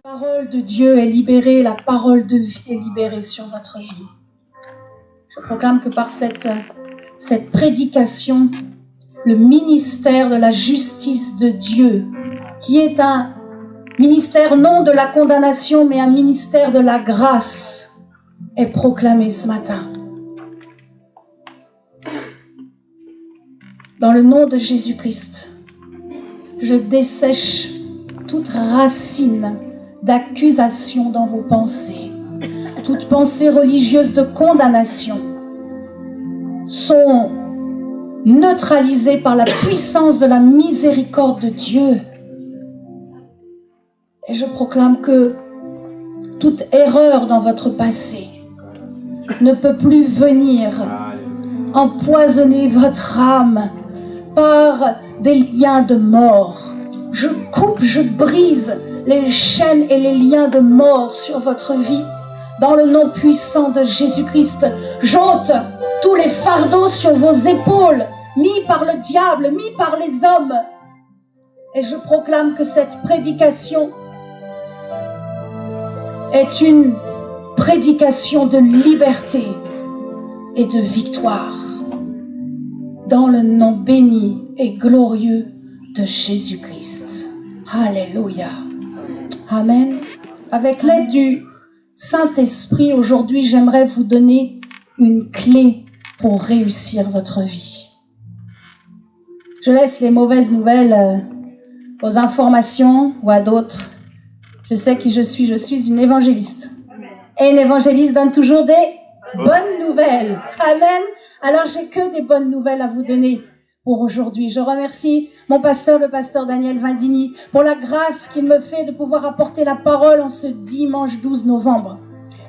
La parole de Dieu est libérée, la parole de vie est libérée sur votre vie. Je proclame que par cette prédication, le ministère de la justice de Dieu, qui est un ministère non de la condamnation, mais un ministère de la grâce, est proclamé ce matin. Dans le nom de Jésus-Christ, je dessèche toute racine d'accusation dans vos pensées. Toute pensée religieuse de condamnation sont neutralisées par la puissance de la miséricorde de Dieu. Et je proclame que toute erreur dans votre passé ne peut plus venir empoisonner votre âme par des liens de mort. Je coupe, je brise les chaînes et les liens de mort sur votre vie. Dans le nom puissant de Jésus-Christ, j'ôte tous les fardeaux sur vos épaules, mis par le diable, mis par les hommes. Et je proclame que cette prédication est une prédication de liberté et de victoire. Dans le nom béni et glorieux de Jésus-Christ. Alléluia. Amen. Avec l'aide du Saint-Esprit, aujourd'hui, j'aimerais vous donner une clé pour réussir votre vie. Je laisse les mauvaises nouvelles aux informations ou à d'autres. Je sais qui je suis une évangéliste. Et une évangéliste donne toujours des bonnes nouvelles. Amen. Alors, j'ai que des bonnes nouvelles à vous donner pour aujourd'hui. Je remercie mon pasteur, le pasteur Daniel Vindini, pour la grâce qu'il me fait de pouvoir apporter la parole en ce dimanche 12 novembre.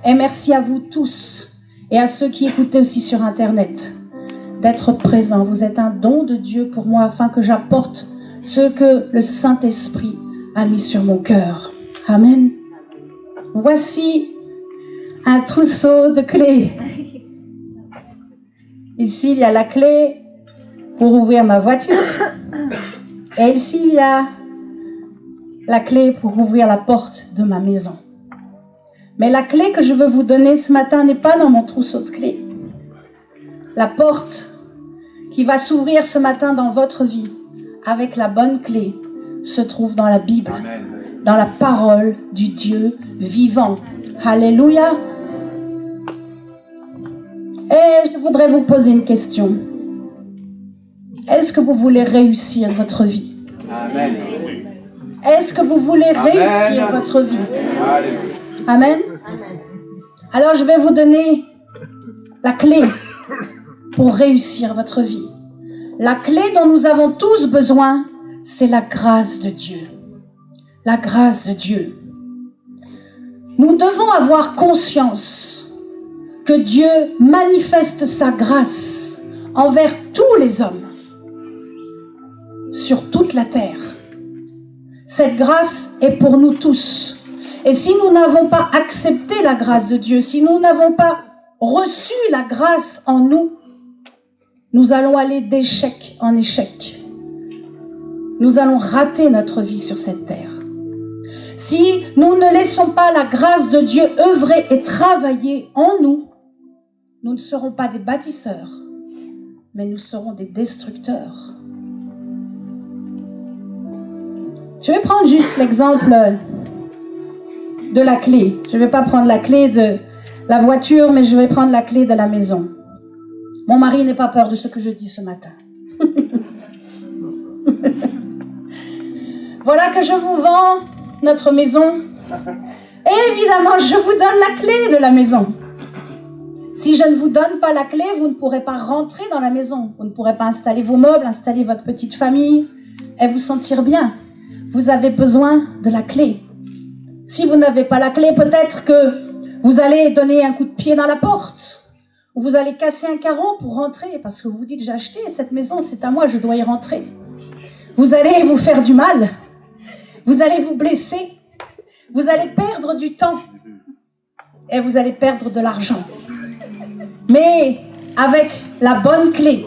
Et merci à vous tous et à ceux qui écoutaient aussi sur Internet d'être présents. Vous êtes un don de Dieu pour moi afin que j'apporte ce que le Saint-Esprit a mis sur mon cœur. Amen. Voici un trousseau de clés. Ici, il y a la clé pour ouvrir ma voiture. Et ici, il y a la clé pour ouvrir la porte de ma maison. Mais la clé que je veux vous donner ce matin n'est pas dans mon trousseau de clés. La porte qui va s'ouvrir ce matin dans votre vie avec la bonne clé se trouve dans la Bible, dans la parole du Dieu vivant. Alléluia. Et je voudrais vous poser une question. Est-ce que vous voulez réussir votre vie? Amen. Est-ce que vous voulez réussir votre vie? Amen. Alors je vais vous donner la clé pour réussir votre vie. La clé dont nous avons tous besoin, c'est la grâce de Dieu. La grâce de Dieu. Nous devons avoir conscience que Dieu manifeste sa grâce envers tous les hommes sur toute la terre. Cette grâce est pour nous tous. Et si nous n'avons pas accepté la grâce de Dieu, si nous n'avons pas reçu la grâce en nous, nous allons aller d'échec en échec. Nous allons rater notre vie sur cette terre. Si nous ne laissons pas la grâce de Dieu œuvrer et travailler en nous, nous ne serons pas des bâtisseurs, mais nous serons des destructeurs. Je vais prendre juste l'exemple de la clé. Je ne vais pas prendre la clé de la voiture, mais je vais prendre la clé de la maison. Mon mari n'ait pas peur de ce que je dis ce matin. Voilà que je vous vends notre maison. Et évidemment, je vous donne la clé de la maison. Si je ne vous donne pas la clé, vous ne pourrez pas rentrer dans la maison. Vous ne pourrez pas installer vos meubles, installer votre petite famille et vous sentir bien. Vous avez besoin de la clé. Si vous n'avez pas la clé, peut-être que vous allez donner un coup de pied dans la porte. Ou vous allez casser un carreau pour rentrer parce que vous vous dites, j'ai acheté cette maison, c'est à moi, je dois y rentrer. Vous allez vous faire du mal. Vous allez vous blesser. Vous allez perdre du temps. Et vous allez perdre de l'argent. Mais avec la bonne clé,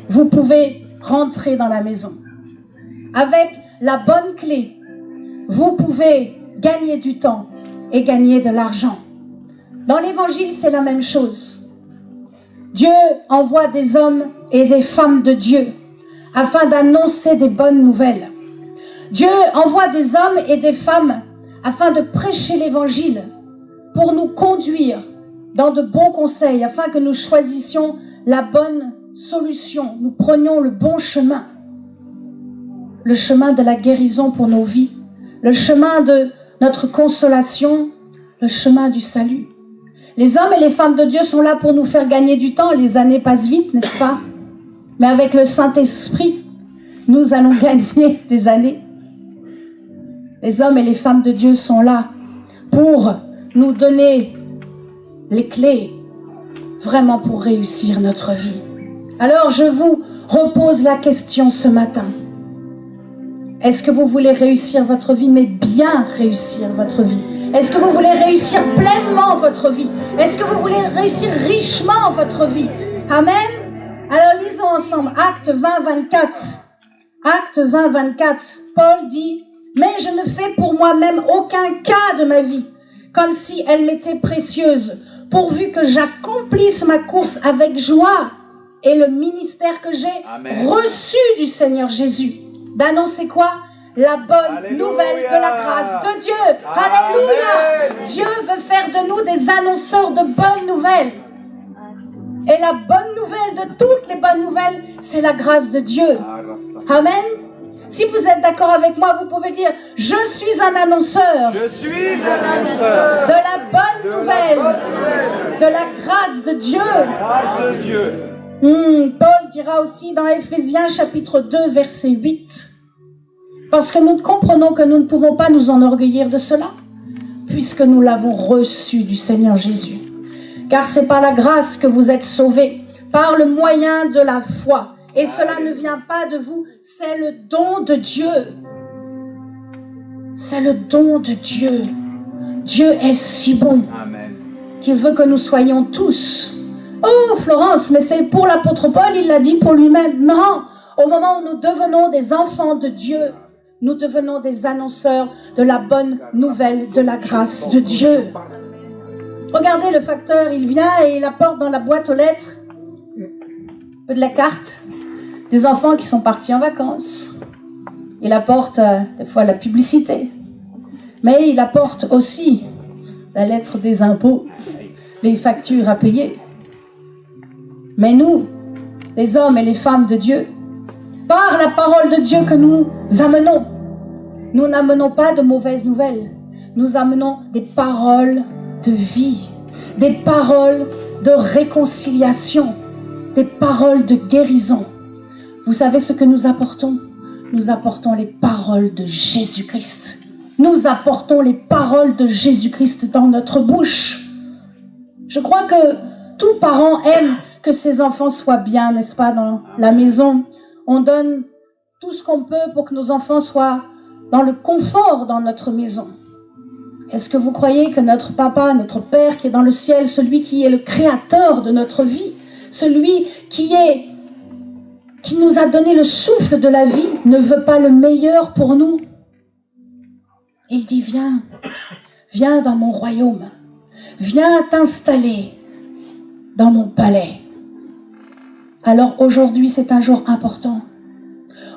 vous pouvez rentrer dans la maison. Avec la bonne clé, vous pouvez gagner du temps et gagner de l'argent. Dans l'évangile, c'est la même chose. Dieu envoie des hommes et des femmes de Dieu afin d'annoncer des bonnes nouvelles. Dieu envoie des hommes et des femmes afin de prêcher l'évangile, pour nous conduire dans de bons conseils, afin que nous choisissions la bonne solution, nous prenions le bon chemin, le chemin de la guérison pour nos vies, le chemin de notre consolation, le chemin du salut. Les hommes et les femmes de Dieu sont là pour nous faire gagner du temps. Les années passent vite, n'est-ce pas? Mais avec le Saint-Esprit, nous allons gagner des années. Les hommes et les femmes de Dieu sont là pour nous donner les clés vraiment pour réussir notre vie. Alors je vous repose la question ce matin. Est-ce que vous voulez réussir votre vie, mais bien réussir votre vie? Est-ce que vous voulez réussir pleinement votre vie? Est-ce que vous voulez réussir richement votre vie? Amen. Alors lisons ensemble Actes 20, 24. Actes 20, 24. Paul dit: mais je ne fais pour moi-même aucun cas de ma vie, comme si elle m'était précieuse, pourvu que j'accomplisse ma course avec joie et le ministère que j'ai reçu du Seigneur Jésus. D'annoncer quoi? La bonne nouvelle de la grâce de Dieu. Alléluia. Dieu veut faire de nous des annonceurs de bonnes nouvelles. Et la bonne nouvelle de toutes les bonnes nouvelles, c'est la grâce de Dieu. Amen. Si vous êtes d'accord avec moi, vous pouvez dire: je suis un annonceur. Je suis un annonceur de la bonne nouvelle, de la grâce de Dieu. Paul dira aussi dans Éphésiens chapitre 2 verset 8, parce que nous comprenons que nous ne pouvons pas nous enorgueillir de cela, puisque nous l'avons reçu du Seigneur Jésus. Car c'est par la grâce que vous êtes sauvés, par le moyen de la foi. Et cela ne vient pas de vous, c'est le don de Dieu. C'est le don de Dieu. Dieu est si bon qu'il veut que nous soyons tous. Oh Florence, mais c'est pour l'apôtre Paul, il l'a dit pour lui-même. Non, au moment où nous devenons des enfants de Dieu, nous devenons des annonceurs de la bonne nouvelle de la grâce de Dieu. Regardez le facteur, il vient et il apporte dans la boîte aux lettres de la carte des enfants qui sont partis en vacances. Il apporte des fois la publicité, mais il apporte aussi la lettre des impôts, les factures à payer. Mais nous, les hommes et les femmes de Dieu, par la parole de Dieu que nous amenons, nous n'amenons pas de mauvaises nouvelles, nous amenons des paroles de vie, des paroles de réconciliation, des paroles de guérison. Vous savez ce que nous apportons? Nous apportons les paroles de Jésus-Christ. Nous apportons les paroles de Jésus-Christ dans notre bouche. Je crois que tout parent aime que ses enfants soient bien, n'est-ce pas, dans la maison. On donne tout ce qu'on peut pour que nos enfants soient dans le confort dans notre maison. Est-ce que vous croyez que notre papa, notre Père qui est dans le ciel, celui qui est le créateur de notre vie, celui qui nous a donné le souffle de la vie, ne veut pas le meilleur pour nous? Il dit: viens, viens dans mon royaume, viens t'installer dans mon palais. Alors aujourd'hui, c'est un jour important.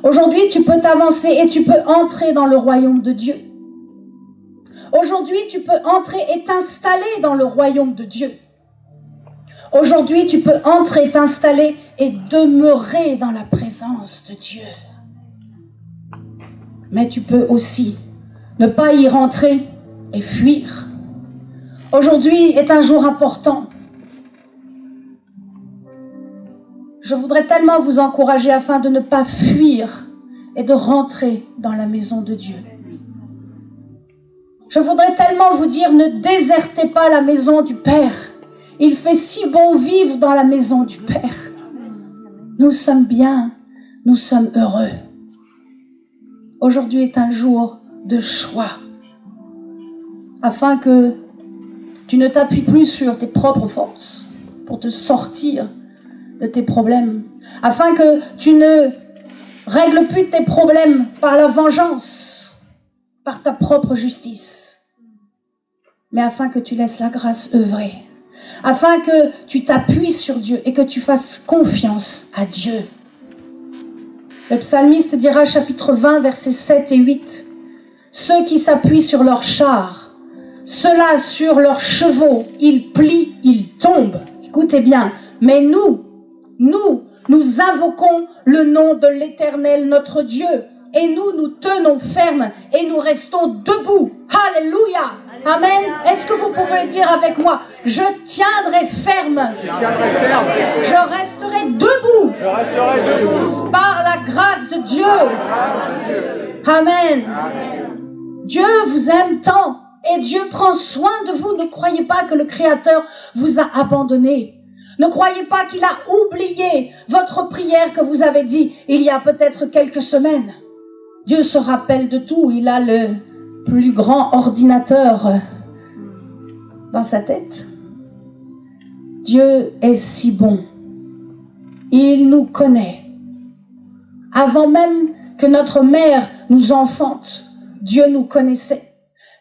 Aujourd'hui, tu peux t'avancer et tu peux entrer dans le royaume de Dieu. Aujourd'hui, tu peux entrer et t'installer dans le royaume de Dieu. Aujourd'hui, tu peux entrer, t'installer et demeurer dans la présence de Dieu. Mais tu peux aussi ne pas y rentrer et fuir. Aujourd'hui est un jour important. Je voudrais tellement vous encourager afin de ne pas fuir et de rentrer dans la maison de Dieu. Je voudrais tellement vous dire: ne désertez pas la maison du Père. Il fait si bon vivre dans la maison du Père. Nous sommes bien, nous sommes heureux. Aujourd'hui est un jour de choix, afin que tu ne t'appuies plus sur tes propres forces pour te sortir de tes problèmes, afin que tu ne règles plus tes problèmes par la vengeance, par ta propre justice, mais afin que tu laisses la grâce œuvrer, afin que tu t'appuies sur Dieu et que tu fasses confiance à Dieu. Le psalmiste dira, chapitre 20, versets 7 et 8, « Ceux qui s'appuient sur leurs chars, ceux-là sur leurs chevaux, ils plient, ils tombent. » Écoutez bien, mais nous invoquons le nom de l'Éternel, notre Dieu, et nous tenons ferme et nous restons debout. Alléluia. Amen. Est-ce que vous pouvez dire avec moi, je tiendrai ferme. Je resterai debout. Par la grâce de Dieu. Amen. Dieu vous aime tant et Dieu prend soin de vous. Ne croyez pas que le Créateur vous a abandonné. Ne croyez pas qu'il a oublié votre prière que vous avez dit il y a peut-être quelques semaines. Dieu se rappelle de tout. Il a le plus grand ordinateur dans sa tête. Dieu est si bon. Il nous connaît. Avant même que notre mère nous enfante, Dieu nous connaissait.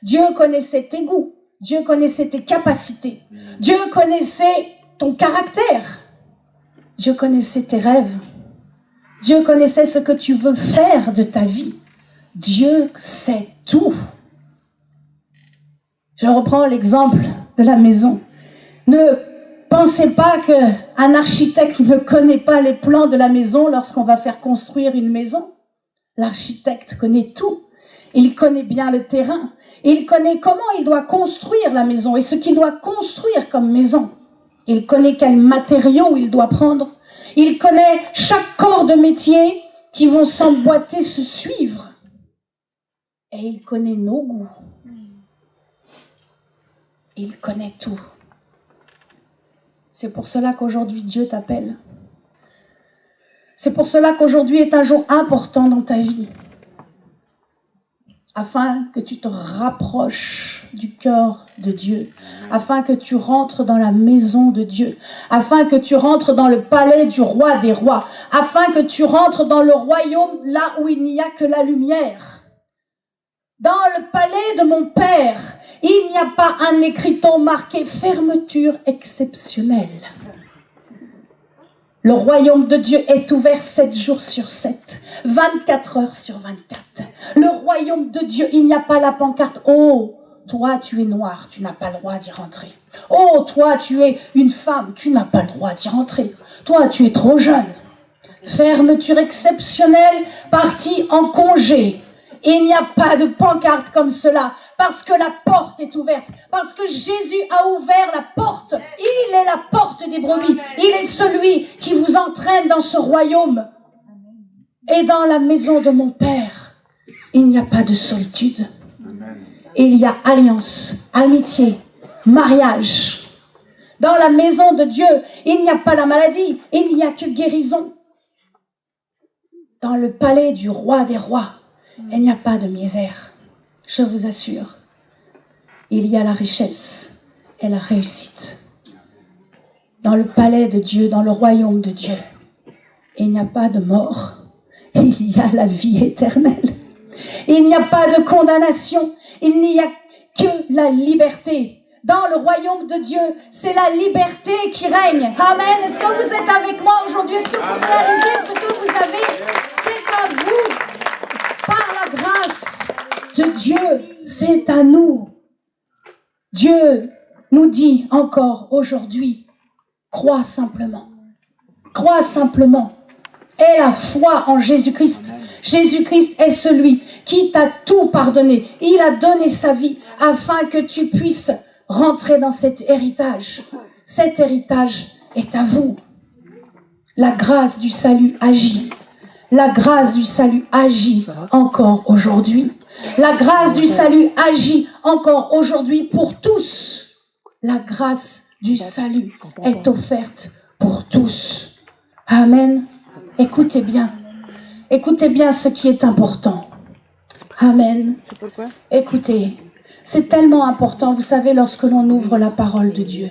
Dieu connaissait tes goûts. Dieu connaissait tes capacités. Dieu connaissait ton caractère. Dieu connaissait tes rêves. Dieu connaissait ce que tu veux faire de ta vie. Dieu sait tout. Je reprends l'exemple de la maison. Ne pensez pas qu'un architecte ne connaît pas les plans de la maison lorsqu'on va faire construire une maison. L'architecte connaît tout. Il connaît bien le terrain. Il connaît comment il doit construire la maison et ce qu'il doit construire comme maison. Il connaît quels matériaux il doit prendre. Il connaît chaque corps de métier qui vont s'emboîter, se suivre. Et il connaît nos goûts. Il connaît tout. C'est pour cela qu'aujourd'hui Dieu t'appelle. C'est pour cela qu'aujourd'hui est un jour important dans ta vie. Afin que tu te rapproches du cœur de Dieu, afin que tu rentres dans la maison de Dieu, afin que tu rentres dans le palais du roi des rois, afin que tu rentres dans le royaume là où il n'y a que la lumière. Dans le palais de mon Père, il n'y a pas un écriteau marqué « fermeture exceptionnelle ». Le royaume de Dieu est ouvert 7 jours sur 7, 24 heures sur 24. Le royaume de Dieu, il n'y a pas la pancarte « Oh, toi tu es noir, tu n'as pas le droit d'y rentrer. Oh, toi tu es une femme, tu n'as pas le droit d'y rentrer. Toi tu es trop jeune. » Fermeture exceptionnelle, partie en congé. Il n'y a pas de pancarte comme cela. Parce que la porte est ouverte. Parce que Jésus a ouvert la porte. Il est la porte des brebis. Il est celui qui vous entraîne dans ce royaume. Et dans la maison de mon Père, il n'y a pas de solitude. Il y a alliance, amitié, mariage. Dans la maison de Dieu, il n'y a pas la maladie. Il n'y a que guérison. Dans le palais du roi des rois, il n'y a pas de misère. Je vous assure, il y a la richesse et la réussite. Dans le palais de Dieu, dans le royaume de Dieu, il n'y a pas de mort, il y a la vie éternelle. Il n'y a pas de condamnation, il n'y a que la liberté. Dans le royaume de Dieu, c'est la liberté qui règne. Amen. Est-ce que vous êtes avec moi aujourd'hui? Est-ce que vous réalisez ce que vous avez? C'est à vous, par la grâce de Dieu, c'est à nous. Dieu nous dit encore aujourd'hui, crois simplement. Crois simplement. Aie la foi en Jésus-Christ. Jésus-Christ est celui qui t'a tout pardonné. Il a donné sa vie afin que tu puisses rentrer dans cet héritage. Cet héritage est à vous. La grâce du salut agit. La grâce du salut agit encore aujourd'hui. La grâce du salut agit encore aujourd'hui pour tous. La grâce du salut est offerte pour tous. Amen. Écoutez bien. Écoutez bien ce qui est important. Amen. Écoutez, c'est tellement important, vous savez, lorsque l'on ouvre la parole de Dieu.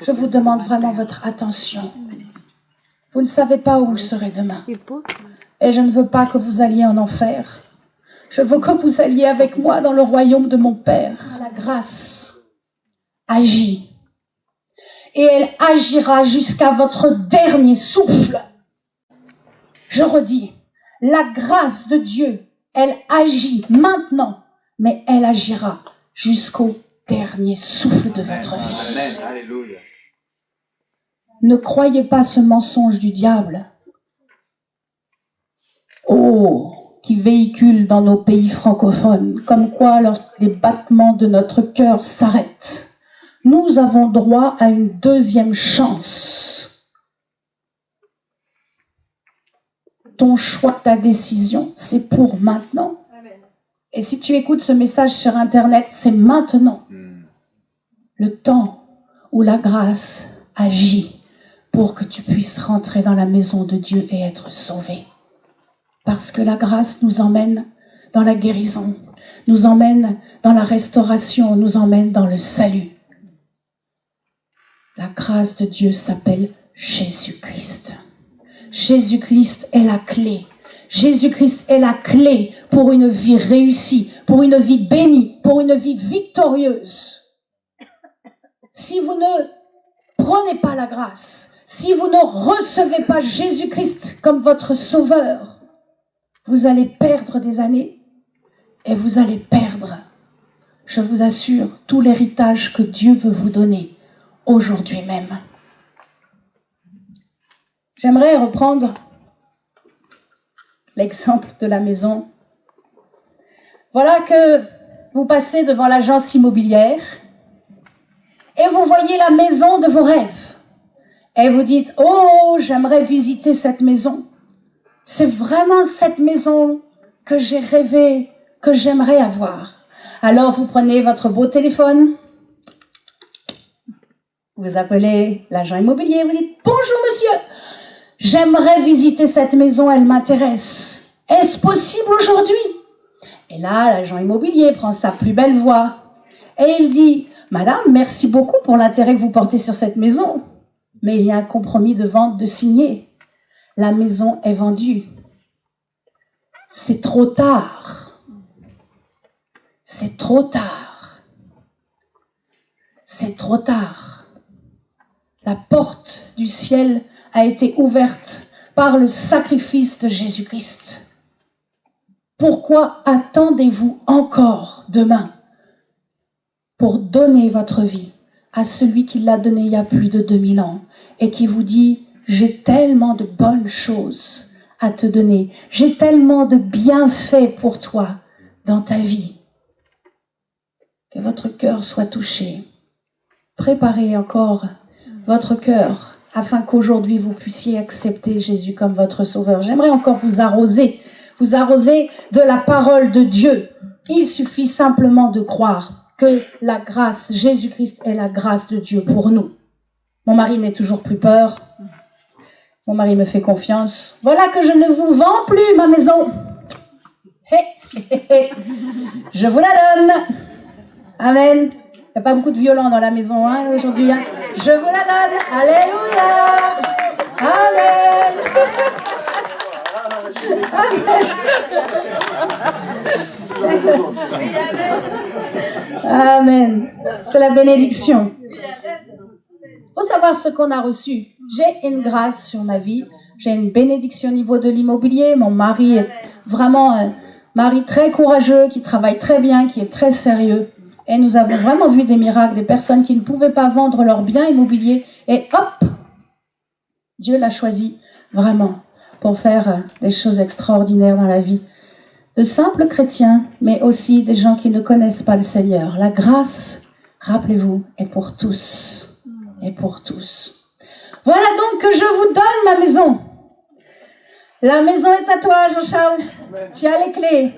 Je vous demande vraiment votre attention. Vous ne savez pas où vous serez demain. Et je ne veux pas que vous alliez en enfer. Je veux que vous alliez avec moi dans le royaume de mon Père. La grâce agit. Et elle agira jusqu'à votre dernier souffle. Je redis, la grâce de Dieu, elle agit maintenant, mais elle agira jusqu'au dernier souffle de votre vie. Amen. Alléluia. Ne croyez pas ce mensonge du diable. Oh, qui véhicule dans nos pays francophones, comme quoi lorsque les battements de notre cœur s'arrêtent, nous avons droit à une deuxième chance. Ton choix, ta décision, c'est pour maintenant. Et si tu écoutes ce message sur Internet, c'est maintenant. Le temps où la grâce agit pour que tu puisses rentrer dans la maison de Dieu et être sauvé. Parce que la grâce nous emmène dans la guérison, nous emmène dans la restauration, nous emmène dans le salut. La grâce de Dieu s'appelle Jésus-Christ. Jésus-Christ est la clé. Jésus-Christ est la clé pour une vie réussie, pour une vie bénie, pour une vie victorieuse. Si vous ne prenez pas la grâce, si vous ne recevez pas Jésus-Christ comme votre sauveur, vous allez perdre des années et vous allez perdre, je vous assure, tout l'héritage que Dieu veut vous donner aujourd'hui même. J'aimerais reprendre l'exemple de la maison. Voilà que vous passez devant l'agence immobilière et vous voyez la maison de vos rêves. Et vous dites, oh, j'aimerais visiter cette maison. C'est vraiment cette maison que j'ai rêvé, que j'aimerais avoir. Alors vous prenez votre beau téléphone, vous appelez l'agent immobilier, vous dites, bonjour monsieur, j'aimerais visiter cette maison, elle m'intéresse. Est-ce possible aujourd'hui? Et là, l'agent immobilier prend sa plus belle voix et il dit, madame, merci beaucoup pour l'intérêt que vous portez sur cette maison. Mais il y a un compromis de vente de signer. La maison est vendue. C'est trop tard. C'est trop tard. C'est trop tard. La porte du ciel a été ouverte par le sacrifice de Jésus-Christ. Pourquoi attendez-vous encore demain pour donner votre vie à celui qui l'a donné il y a plus de 2000 ans et qui vous dit « J'ai tellement de bonnes choses à te donner, j'ai tellement de bienfaits pour toi dans ta vie. » Que votre cœur soit touché. Préparez encore votre cœur afin qu'aujourd'hui vous puissiez accepter Jésus comme votre sauveur. J'aimerais encore vous arroser de la parole de Dieu. Il suffit simplement de croire que la grâce, Jésus-Christ est la grâce de Dieu pour nous. Mon mari n'est toujours plus peur. Mon mari me fait confiance. Voilà que je ne vous vends plus ma maison. Je vous la donne. Amen. Il n'y a pas beaucoup de violents dans la maison aujourd'hui. Je vous la donne. Alléluia. Amen. Amen. C'est la bénédiction. Il faut savoir ce qu'on a reçu. J'ai une grâce sur ma vie. J'ai une bénédiction au niveau de l'immobilier. Mon mari est vraiment un mari très courageux, qui travaille très bien, qui est très sérieux. Et nous avons vraiment vu des miracles, des personnes qui ne pouvaient pas vendre leurs biens immobiliers. Et hop, Dieu l'a choisi vraiment pour faire des choses extraordinaires dans la vie de simples chrétiens, mais aussi des gens qui ne connaissent pas le Seigneur. La grâce, rappelez-vous, est pour tous. Et pour tous. Voilà donc que je vous donne ma maison. La maison est à toi, Jean-Charles. Tu as les clés.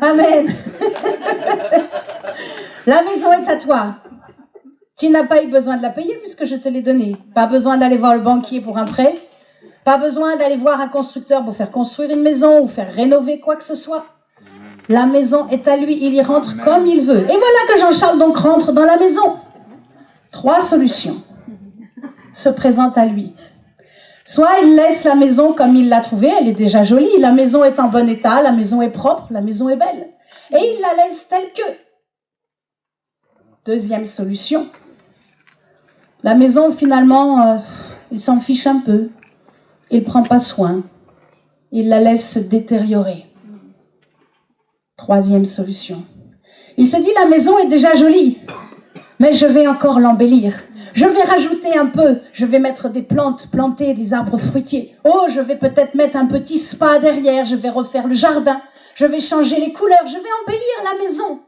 Amen. La maison est à toi. Tu n'as pas eu besoin de la payer puisque je te l'ai donnée. Pas besoin d'aller voir le banquier pour un prêt. Pas besoin d'aller voir un constructeur pour faire construire une maison ou faire rénover quoi que ce soit. La maison est à lui. Il y rentre comme il veut. Et voilà que Jean-Charles donc rentre dans la maison. 3 solutions se présentent à lui. Soit il laisse la maison comme il l'a trouvée, elle est déjà jolie, la maison est en bon état, la maison est propre, la maison est belle. Et il la laisse telle que. Deuxième solution. La maison, finalement, il s'en fiche un peu. Il ne prend pas soin. Il la laisse se détériorer. Troisième solution. Il se dit, la maison est déjà jolie, mais je vais encore l'embellir. Je vais rajouter un peu, je vais mettre des plantes, planter des arbres fruitiers. Oh, je vais peut-être mettre un petit spa derrière, je vais refaire le jardin, je vais changer les couleurs, je vais embellir la maison.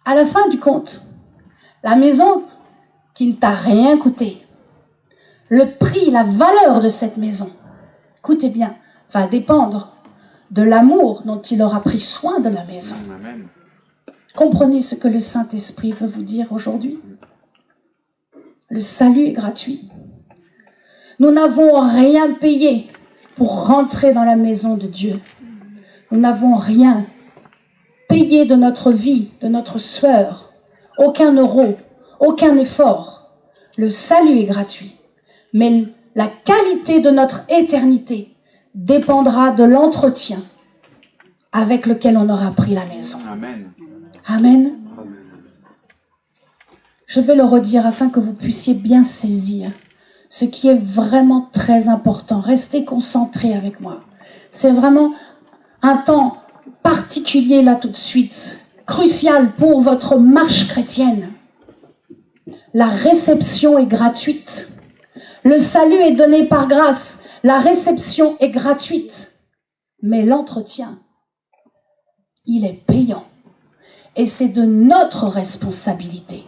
À la fin du compte, la maison qui ne t'a rien coûté, le prix, la valeur de cette maison, écoutez bien, va dépendre de l'amour dont il aura pris soin de la maison. Amen. Comprenez ce que le Saint-Esprit veut vous dire aujourd'hui. Le salut est gratuit. Nous n'avons rien payé pour rentrer dans la maison de Dieu. Nous n'avons rien payé de notre vie, de notre sueur. Aucun euro, aucun effort. Le salut est gratuit. Mais la qualité de notre éternité dépendra de l'entretien avec lequel on aura pris la maison. Amen. Amen. Je vais le redire afin que vous puissiez bien saisir ce qui est vraiment très important. Restez concentrés avec moi. C'est vraiment un temps particulier là tout de suite, crucial pour votre marche chrétienne. La réception est gratuite. Le salut est donné par grâce. La réception est gratuite. Mais l'entretien, il est payant. Et c'est de notre responsabilité.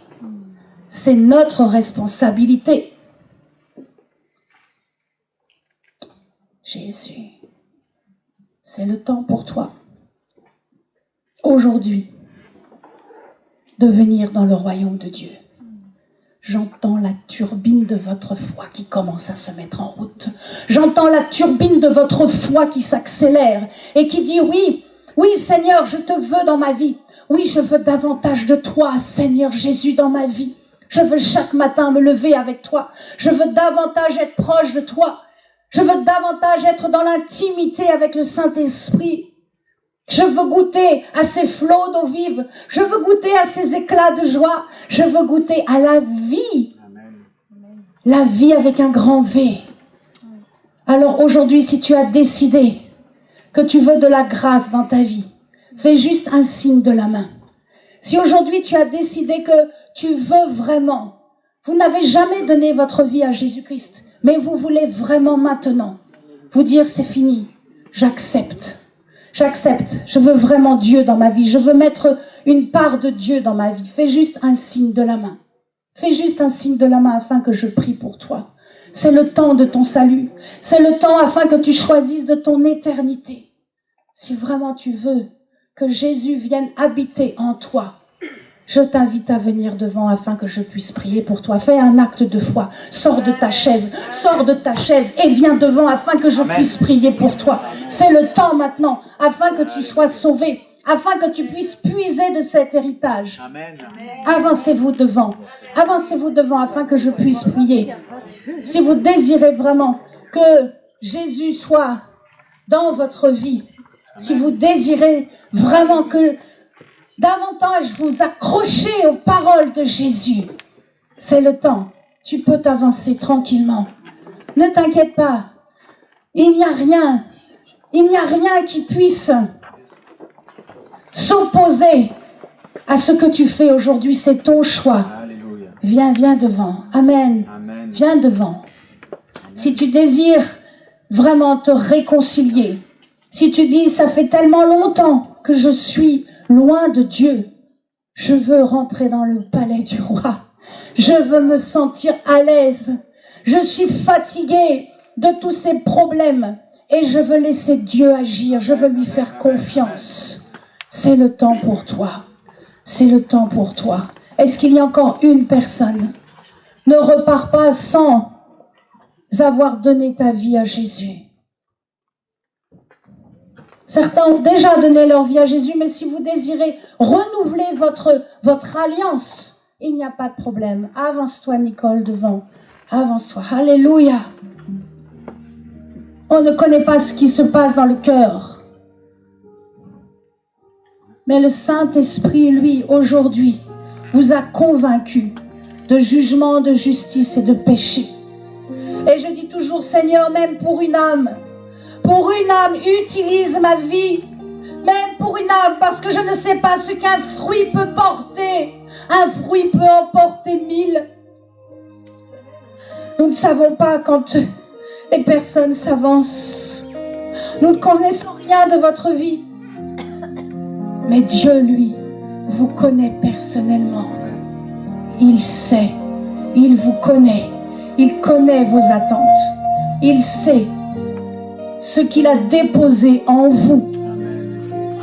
C'est notre responsabilité. Jésus, c'est le temps pour toi, aujourd'hui, de venir dans le royaume de Dieu. J'entends la turbine de votre foi qui commence à se mettre en route. J'entends la turbine de votre foi qui s'accélère et qui dit oui, oui Seigneur, je te veux dans ma vie. Oui, je veux davantage de toi, Seigneur Jésus, dans ma vie. Je veux chaque matin me lever avec toi. Je veux davantage être proche de toi. Je veux davantage être dans l'intimité avec le Saint-Esprit. Je veux goûter à ces flots d'eau vive. Je veux goûter à ces éclats de joie. Je veux goûter à la vie. Amen. La vie avec un grand V. Alors aujourd'hui, si tu as décidé que tu veux de la grâce dans ta vie, fais juste un signe de la main. Si aujourd'hui tu as décidé que tu veux vraiment, vous n'avez jamais donné votre vie à Jésus-Christ, mais vous voulez vraiment maintenant vous dire c'est fini, j'accepte. J'accepte, je veux vraiment Dieu dans ma vie, je veux mettre une part de Dieu dans ma vie. Fais juste un signe de la main. Fais juste un signe de la main afin que je prie pour toi. C'est le temps de ton salut. C'est le temps afin que tu choisisses de ton éternité. Si vraiment tu veux que Jésus vienne habiter en toi, je t'invite à venir devant afin que je puisse prier pour toi. Fais un acte de foi. Sors de ta chaise et viens devant afin que je puisse prier pour toi. C'est le temps maintenant afin que tu sois sauvé, afin que tu puisses puiser de cet héritage. Avancez-vous devant afin que je puisse prier. Si vous désirez vraiment que Jésus soit dans votre vie, si vous désirez vraiment que davantage vous accrochez aux paroles de Jésus, c'est le temps. Tu peux t'avancer tranquillement. Ne t'inquiète pas. Il n'y a rien qui puisse s'opposer à ce que tu fais aujourd'hui. C'est ton choix. Viens devant. Amen. Viens devant. Si tu désires vraiment te réconcilier, si tu dis, ça fait tellement longtemps que je suis loin de Dieu, je veux rentrer dans le palais du roi. Je veux me sentir à l'aise. Je suis fatiguée de tous ces problèmes et je veux laisser Dieu agir. Je veux lui faire confiance. C'est le temps pour toi. C'est le temps pour toi. Est-ce qu'il y a encore une personne? Ne repars pas sans avoir donné ta vie à Jésus. Certains ont déjà donné leur vie à Jésus, mais si vous désirez renouveler votre alliance, il n'y a pas de problème. Avance-toi, Nicole, devant. Avance-toi. Alléluia. On ne connaît pas ce qui se passe dans le cœur. Mais le Saint-Esprit, lui, aujourd'hui, vous a convaincu de jugement, de justice et de péché. Et je dis toujours, Seigneur, même pour une âme, utilise ma vie, même pour une âme, parce que je ne sais pas ce qu'un fruit peut porter. Un fruit peut en porter 1000. Nous ne savons pas quand les personnes s'avancent. Nous ne connaissons rien de votre vie. Mais Dieu, lui, vous connaît personnellement. Il sait, il vous connaît, il connaît vos attentes. Il sait ce qu'il a déposé en vous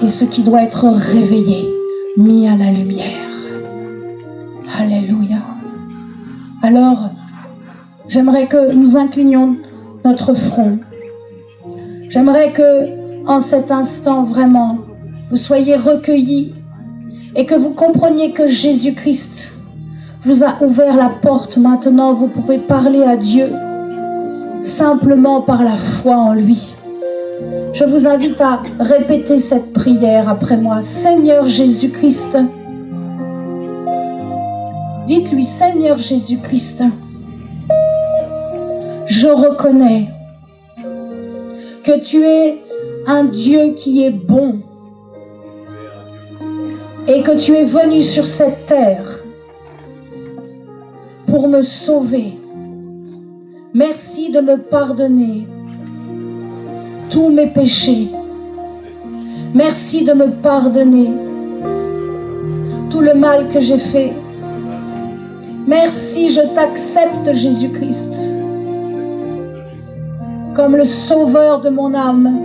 et ce qui doit être réveillé, mis à la lumière. Alléluia. Alors, j'aimerais que nous inclinions notre front. J'aimerais que, en cet instant, vraiment, vous soyez recueillis et que vous compreniez que Jésus-Christ vous a ouvert la porte. Maintenant, vous pouvez parler à Dieu simplement par la foi en lui. Je vous invite à répéter cette prière après moi. Seigneur Jésus-Christ, dites-lui, Seigneur Jésus-Christ, je reconnais que tu es un Dieu qui est bon et que tu es venu sur cette terre pour me sauver. Merci de me pardonner tous mes péchés. Merci de me pardonner tout le mal que j'ai fait. Merci, je t'accepte, Jésus-Christ, comme le sauveur de mon âme,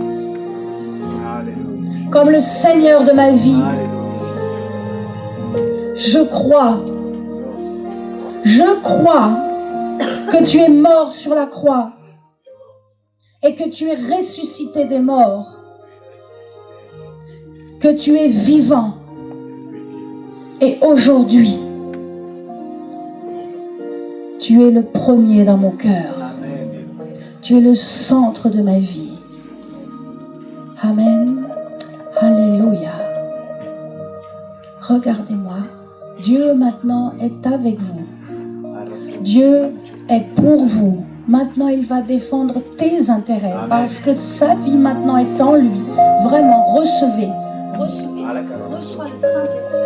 comme le Seigneur de ma vie. Je crois que tu es mort sur la croix et que tu es ressuscité des morts, que tu es vivant. Et aujourd'hui, tu es le premier dans mon cœur. Tu es le centre de ma vie. Amen. Alléluia. Regardez-moi. Dieu maintenant est avec vous. Dieu est pour vous. Maintenant, il va défendre tes intérêts parce que sa vie maintenant est en lui. Vraiment, recevez. Recevez. Reçois le Saint-Esprit.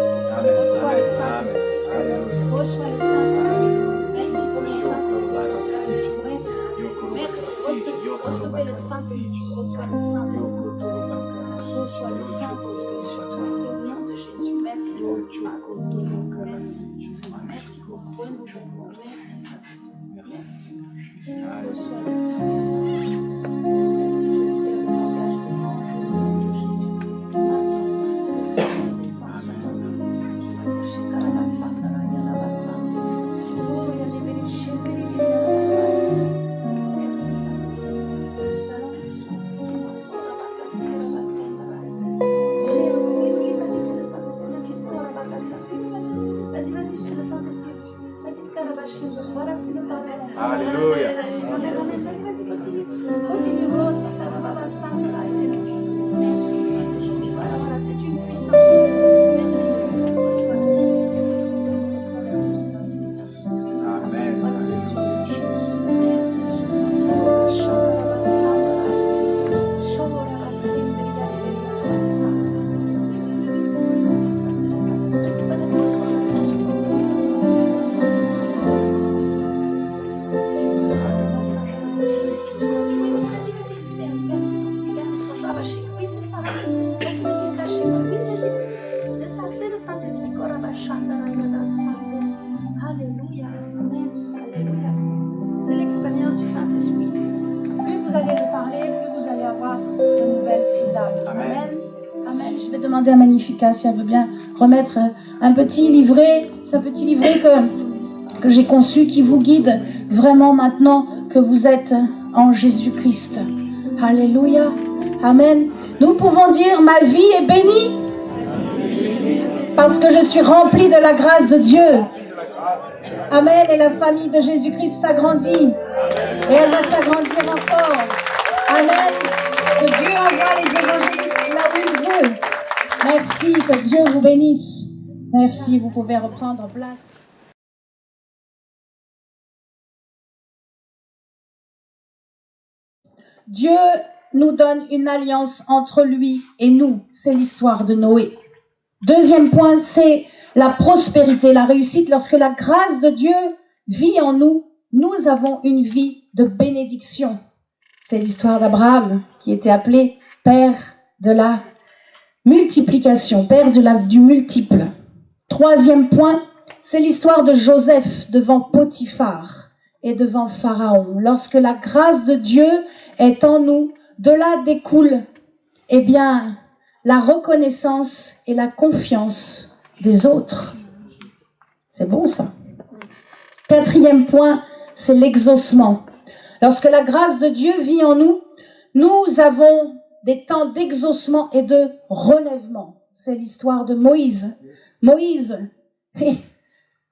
Reçois le Saint-Esprit. Reçois le Saint-Esprit. Merci pour le Saint-Esprit. Merci. Recevez le Saint-Esprit. Reçois le Saint-Esprit. Reçois le Saint-Esprit sur toi. Au nom de Jésus. Merci pour le Saint-Esprit. Merci. Merci pour le renouveau. Merci Saint-Esprit. Merci. Reçois le Saint-Esprit. Merci. Je libère le langage des anges au nom de Jésus-Christ. Alléluia. Merci Saint-Esprit. Voilà, c'est une puissance. Merci. Reçois le Saint-Esprit. Reçois la douceur du Saint-Esprit. Amen. Voilà, c'est sur toi. Merci Jésus. Alléluia. Amen. Alléluia. C'est l'expérience du Saint-Esprit. Plus vous allez le parler, plus vous allez avoir de nouvelles syllabes. Amen. Amen. Je vais demander à Magnifica si elle veut bien remettre un petit livret. C'est un petit livret que j'ai conçu qui vous guide vraiment maintenant que vous êtes en Jésus-Christ. Alléluia. Amen. Nous pouvons dire ma vie est bénie parce que je suis remplie de la grâce de Dieu. Amen. Et la famille de Jésus-Christ s'agrandit. Et elle va s'agrandir encore. Amen. Que Dieu envoie les évangélistes là où il veut. Merci, que Dieu vous bénisse. Merci, vous pouvez reprendre place. Dieu nous donne une alliance entre lui et nous. C'est l'histoire de Noé. Deuxième point, c'est la prospérité, la réussite. Lorsque la grâce de Dieu vit en nous, nous avons une vie de bénédiction. C'est l'histoire d'Abraham qui était appelé père de la multiplication, père du multiple. Troisième point, c'est l'histoire de Joseph devant Potiphar et devant Pharaon. Lorsque la grâce de Dieu est en nous, de là découle, eh bien, la reconnaissance et la confiance des autres. C'est bon ça. Quatrième point, c'est l'exaucement. Lorsque la grâce de Dieu vit en nous, nous avons des temps d'exaucement et de relèvement. C'est l'histoire de Moïse. Moïse,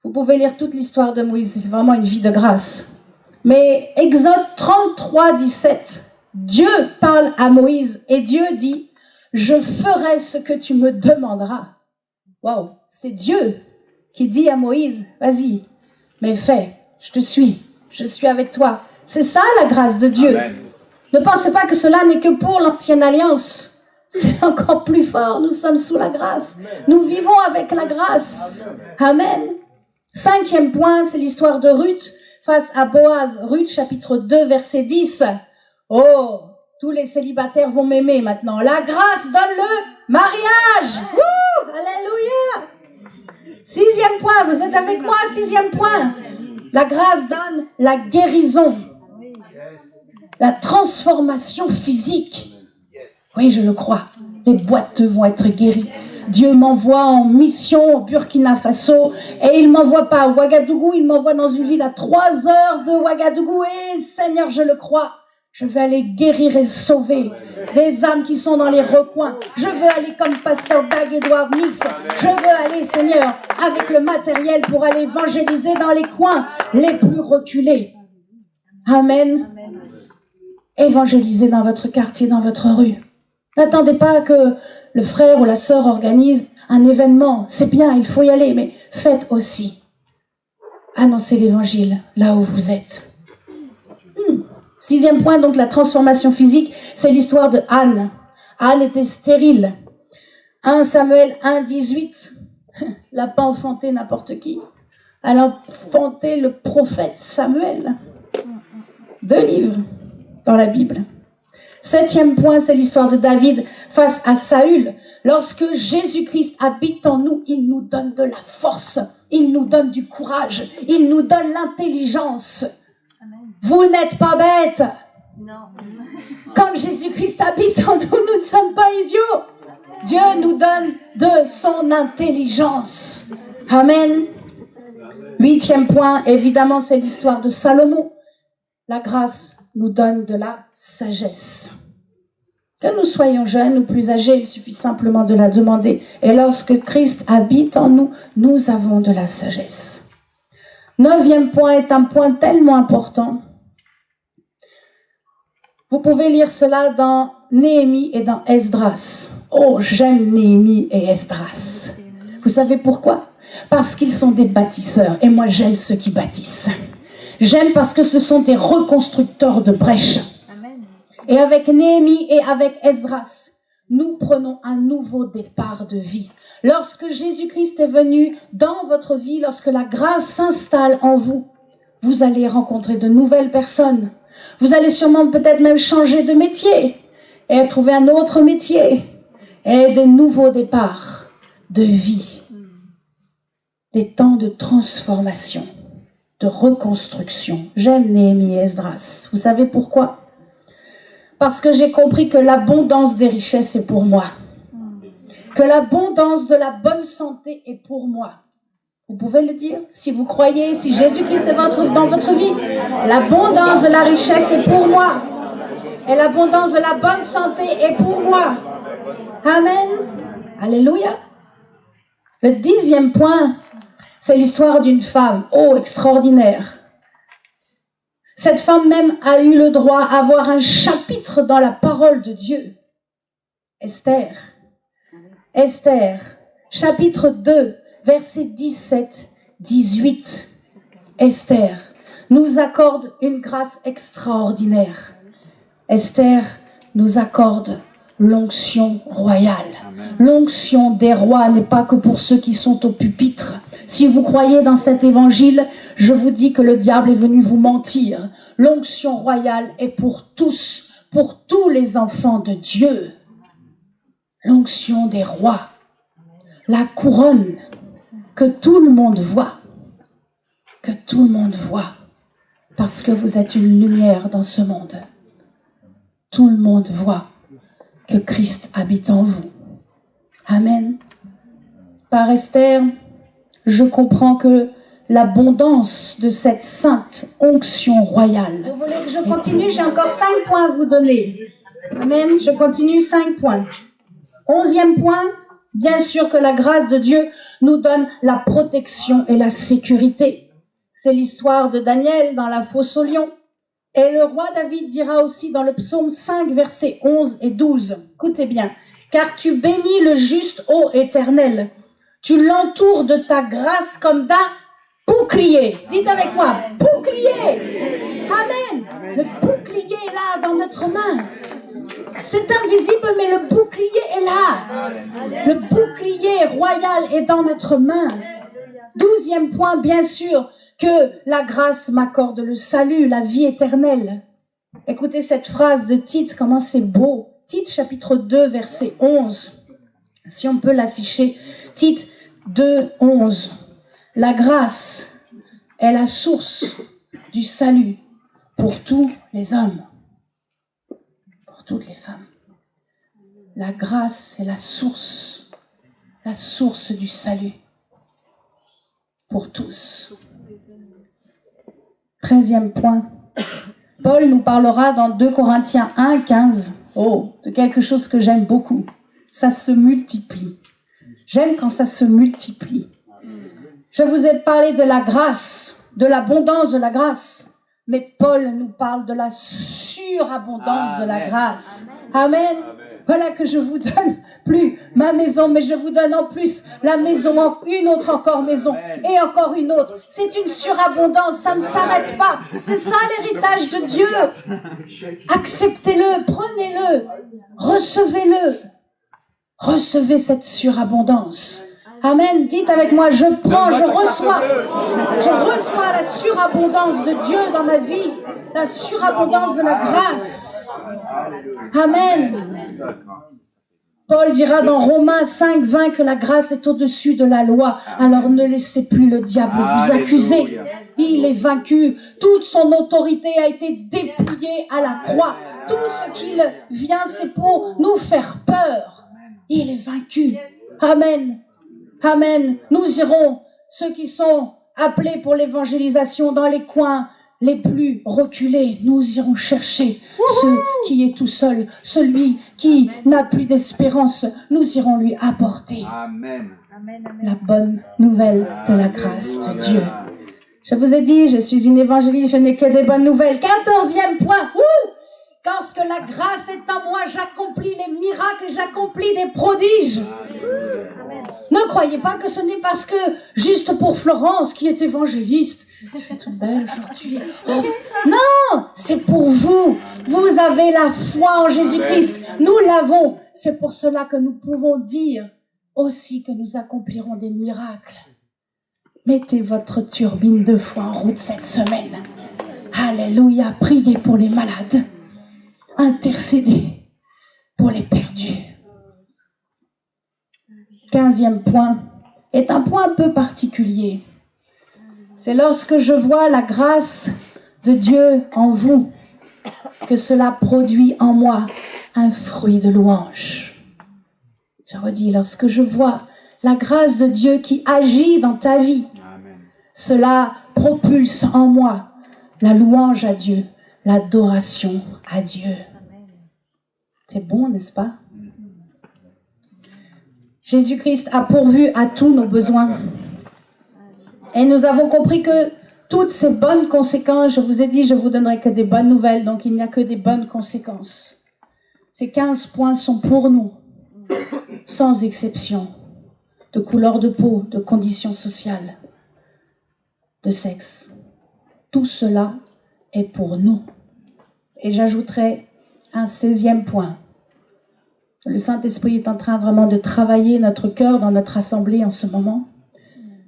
vous pouvez lire toute l'histoire de Moïse, c'est vraiment une vie de grâce. Mais Exode 33, 17, Dieu parle à Moïse et Dieu dit « Je ferai ce que tu me demanderas ». Waouh, c'est Dieu qui dit à Moïse « Vas-y, mais fais, je te suis, je suis avec toi ». C'est ça la grâce de Dieu. Amen. Ne pensez pas que cela n'est que pour l'ancienne alliance. C'est encore plus fort, nous sommes sous la grâce. Nous vivons avec la grâce. Amen. Cinquième point, c'est l'histoire de Ruth face à Boaz. Ruth, chapitre 2, verset 10. Oh, tous les célibataires vont m'aimer maintenant. La grâce donne le mariage. Wouh, alléluia. Sixième point, vous êtes avec moi, sixième point. La grâce donne la guérison. La transformation physique. Oui, je le crois. Les boiteux vont être guéris. Dieu m'envoie en mission au Burkina Faso et il ne m'envoie pas à Ouagadougou, il m'envoie dans une ville à 3 heures de Ouagadougou. Et Seigneur, je le crois, je vais aller guérir et sauver des âmes qui sont dans les recoins. Je veux aller comme pasteur Dag Edouard Miss. Je veux aller, Seigneur, avec le matériel pour aller évangéliser dans les coins les plus reculés. Amen. Évangélisez dans votre quartier, dans votre rue. N'attendez pas que le frère ou la sœur organise un événement. C'est bien, il faut y aller, mais faites aussi. Annoncez l'évangile là où vous êtes. Sixième point, donc la transformation physique, c'est l'histoire de Anne. Anne était stérile. 1 Samuel 1, 18. Elle n'a pas enfanté n'importe qui. Elle a enfanté le prophète Samuel. 2 livres dans la Bible. Septième point, c'est l'histoire de David face à Saül. Lorsque Jésus-Christ habite en nous, il nous donne de la force, il nous donne du courage, il nous donne l'intelligence. Amen. Vous n'êtes pas bêtes. Non. Quand Jésus-Christ habite en nous, nous ne sommes pas idiots. Dieu nous donne de son intelligence. Amen. Huitième point, évidemment, c'est l'histoire de Salomon. La grâce nous donne de la sagesse. Que nous soyons jeunes ou plus âgés, il suffit simplement de la demander. Et lorsque Christ habite en nous, nous avons de la sagesse. Neuvième point est un point tellement important. Vous pouvez lire cela dans Néhémie et dans Esdras. Oh, j'aime Néhémie et Esdras. Vous savez pourquoi? Parce qu'ils sont des bâtisseurs. Et moi, j'aime ceux qui bâtissent. J'aime parce que ce sont des reconstructeurs de brèches. Amen. Et avec Néhémie et avec Esdras, nous prenons un nouveau départ de vie. Lorsque Jésus-Christ est venu dans votre vie, lorsque la grâce s'installe en vous, vous allez rencontrer de nouvelles personnes. Vous allez sûrement peut-être même changer de métier et trouver un autre métier et des nouveaux départs de vie. Des temps de transformation, de reconstruction. J'aime Néhémie et Esdras. Vous savez pourquoi? Parce que j'ai compris que l'abondance des richesses est pour moi. Que l'abondance de la bonne santé est pour moi. Vous pouvez le dire si vous croyez, si Jésus-Christ est dans votre vie. L'abondance de la richesse est pour moi. Et l'abondance de la bonne santé est pour moi. Amen. Alléluia. Le 10e point, c'est l'histoire d'une femme. Oh, extraordinaire. Cette femme même a eu le droit à avoir un chapitre dans la parole de Dieu. Esther, chapitre 2, verset 17-18. Esther nous accorde une grâce extraordinaire. Esther nous accorde l'onction royale. L'onction des rois n'est pas que pour ceux qui sont au pupitre. Si vous croyez dans cet évangile, je vous dis que le diable est venu vous mentir. L'onction royale est pour tous les enfants de Dieu. L'onction des rois, la couronne que tout le monde voit, parce que vous êtes une lumière dans ce monde. Tout le monde voit que Christ habite en vous. Amen. Par Esther, je comprends que l'abondance de cette sainte onction royale. Vous voulez que je continue? J'ai encore 5 points à vous donner. Amen. Je continue, 5 points. 11e point, bien sûr que la grâce de Dieu nous donne la protection et la sécurité. C'est l'histoire de Daniel dans la fosse aux lions. Et le roi David dira aussi dans le psaume 5, versets 11 et 12. Écoutez bien. Car tu bénis le juste, ô Éternel. Tu l'entoures de ta grâce comme d'un bouclier. Dites avec moi, bouclier. Amen. Le bouclier est là dans notre main. C'est invisible, mais le bouclier est là. Le bouclier royal est dans notre main. 12e point, bien sûr, que la grâce m'accorde le salut, la vie éternelle. Écoutez cette phrase de Tite, comment c'est beau. Tite, chapitre 2, verset 11. Si on peut l'afficher. Tite 2, 11. La grâce est la source du salut pour tous les hommes, pour toutes les femmes. La grâce est la source du salut pour tous. 13e point. Paul nous parlera dans 2 Corinthiens 1, 15. De quelque chose que j'aime beaucoup. Ça se multiplie. J'aime quand ça se multiplie. Je vous ai parlé de la grâce, de l'abondance de la grâce. Mais Paul nous parle de la surabondance de la grâce. Amen. Voilà que je vous donne plus ma maison, mais je vous donne en plus la maison, une autre encore maison, et encore une autre. C'est une surabondance, ça ne s'arrête pas. C'est ça l'héritage de Dieu. Acceptez-le, prenez-le, recevez-le. Recevez cette surabondance. Amen. Dites avec moi, je prends, je reçois la surabondance de Dieu dans ma vie, la surabondance de la grâce. Amen. Paul dira dans Romains 5, 20 que la grâce est au-dessus de la loi. Alors ne laissez plus le diable vous accuser. Il est vaincu. Toute son autorité a été dépouillée à la croix. Tout ce qu'il vient, c'est pour nous faire peur. Il est vaincu. Amen. Amen. Nous irons, ceux qui sont appelés pour l'évangélisation dans les coins les plus reculés, nous irons chercher ceux qui est tout seul, celui qui n'a plus d'espérance, nous irons lui apporter la bonne nouvelle de la grâce de Dieu. Je vous ai dit, je suis une évangéliste, je n'ai que des bonnes nouvelles. 14e point. Lorsque la grâce est en moi, j'accomplis les miracles, j'accomplis des prodiges. Ne croyez pas que ce n'est parce que, juste pour Florence, qui est évangéliste, tu es toute belle aujourd'hui. Oh. Non, c'est pour vous. Vous avez la foi en Jésus-Christ. Nous l'avons. C'est pour cela que nous pouvons dire aussi que nous accomplirons des miracles. Mettez votre turbine de foi en route cette semaine. Alléluia. Priez pour les malades. Intercédez pour les perdus. 15e point est un point un peu particulier. C'est lorsque je vois la grâce de Dieu en vous que cela produit en moi un fruit de louange. Je redis, lorsque je vois la grâce de Dieu qui agit dans ta vie, cela propulse en moi la louange à Dieu, l'adoration à Dieu. C'est bon, n'est-ce pas? Jésus-Christ a pourvu à tous nos besoins. Et nous avons compris que toutes ces bonnes conséquences, je vous ai dit, je vous donnerai que des bonnes nouvelles, donc il n'y a que des bonnes conséquences. Ces 15 points sont pour nous, sans exception, de couleur de peau, de conditions sociales, de sexe. Tout cela est pour nous. Et j'ajouterai un 16e point. Le Saint-Esprit est en train vraiment de travailler notre cœur dans notre assemblée en ce moment.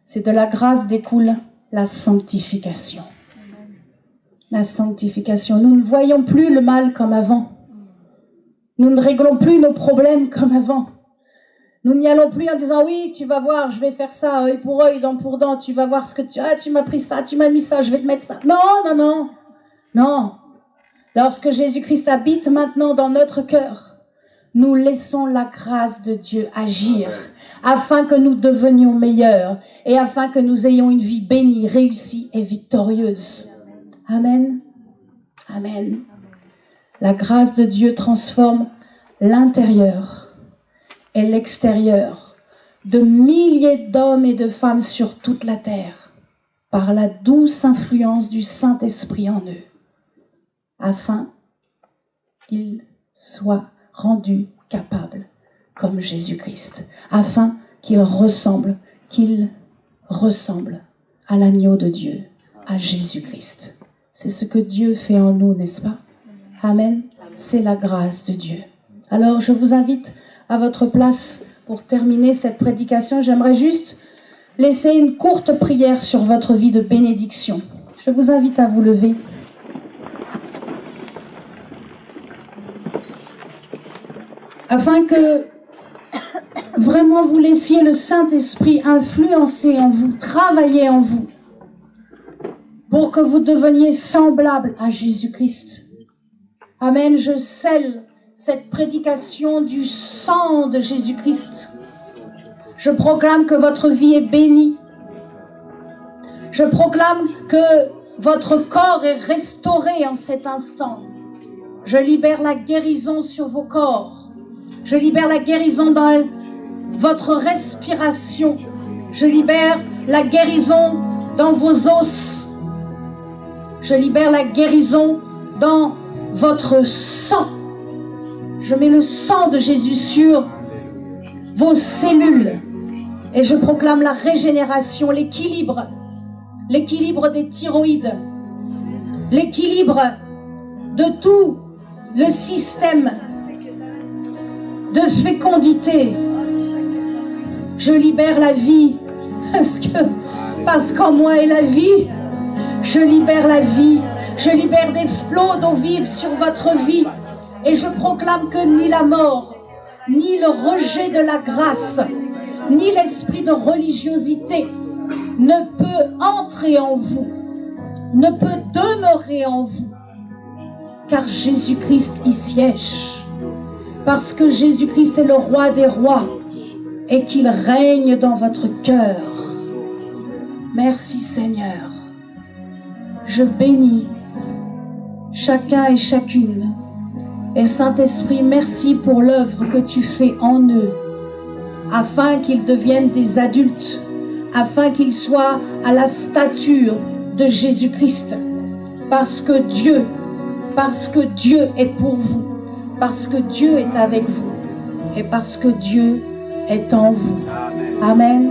C'est de la grâce découle la sanctification. La sanctification. Nous ne voyons plus le mal comme avant. Nous ne réglons plus nos problèmes comme avant. Nous n'y allons plus en disant, oui, tu vas voir, je vais faire ça, œil pour œil, dent pour dent, tu vas voir ce que tu m'as pris ça, tu m'as mis ça, je vais te mettre ça. Non, non, non, non. Lorsque Jésus-Christ habite maintenant dans notre cœur, nous laissons la grâce de Dieu agir afin que nous devenions meilleurs et afin que nous ayons une vie bénie, réussie et victorieuse. Amen. Amen. La grâce de Dieu transforme l'intérieur et l'extérieur de milliers d'hommes et de femmes sur toute la terre par la douce influence du Saint-Esprit en eux, afin qu'ils soient rendus capables comme Jésus-Christ, afin qu'ils ressemblent à l'agneau de Dieu, à Jésus-Christ. C'est ce que Dieu fait en nous, n'est-ce pas? Amen. C'est la grâce de Dieu. Alors, je vous invite à votre place pour terminer cette prédication. J'aimerais juste laisser une courte prière sur votre vie de bénédiction. Je vous invite à vous lever. Afin que vraiment vous laissiez le Saint-Esprit influencer en vous, travailler en vous, pour que vous deveniez semblables à Jésus-Christ. Amen. Je scelle cette prédication du sang de Jésus-Christ. Je proclame que votre vie est bénie. Je proclame que votre corps est restauré en cet instant. Je libère la guérison sur vos corps. Je libère la guérison dans votre respiration. Je libère la guérison dans vos os. Je libère la guérison dans votre sang. Je mets le sang de Jésus sur vos cellules et je proclame la régénération, l'équilibre des thyroïdes, l'équilibre de tout le système de fécondité. Je libère la vie parce qu'en moi est la vie. Je libère la vie. Je libère des flots d'eau vive sur votre vie. Et je proclame que ni la mort, ni le rejet de la grâce, ni l'esprit de religiosité ne peut entrer en vous, ne peut demeurer en vous. Car Jésus-Christ y siège. Parce que Jésus-Christ est le roi des rois et qu'il règne dans votre cœur. Merci Seigneur. Je bénis chacun et chacune. Et Saint-Esprit, merci pour l'œuvre que tu fais en eux, afin qu'ils deviennent des adultes, afin qu'ils soient à la stature de Jésus-Christ. Parce que Dieu est pour vous, parce que Dieu est avec vous, et parce que Dieu est en vous. Amen.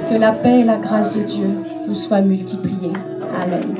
Que la paix et la grâce de Dieu vous soient multipliées. Amen.